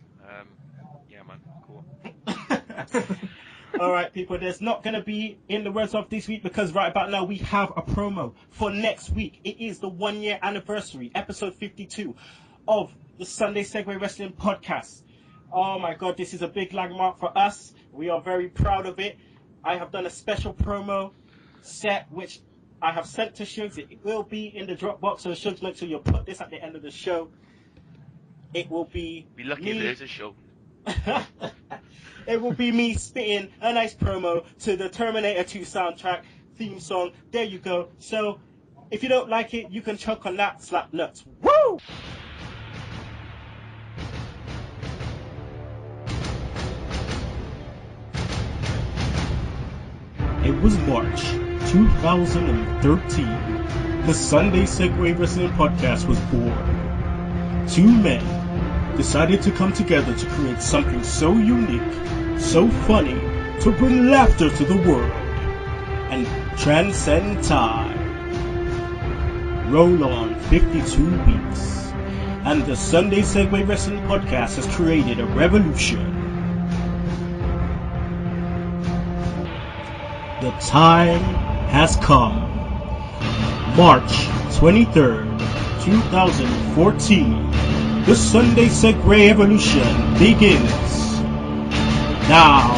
Yeah, man. Cool. All right, people. There's not going to be in the words of this week because right about now we have a promo for next week. It is the 1 year anniversary, episode 52 of the Sunday Segue Wrestling Podcast. Oh my God, this is a big landmark for us. We are very proud of it. I have done a special promo set, which I have sent to Shugs. It will be in the Dropbox, so Shugs, make sure you put this at the end of the show. It will be... Be lucky if there's a show. It will be me spitting a nice promo to the Terminator 2 soundtrack theme song. There you go. So, if you don't like it, you can choke on that, slap nuts. Woo! It was March 2013. The Sunday Segue Wrestling Podcast was born. Two men decided to come together to create something so unique, so funny, to bring laughter to the world and transcend time. Roll on 52 weeks, and the Sunday Segue Wrestling Podcast has created a revolution. The time has come. March 23rd, 2014. The Sunday Segue Evolution begins now.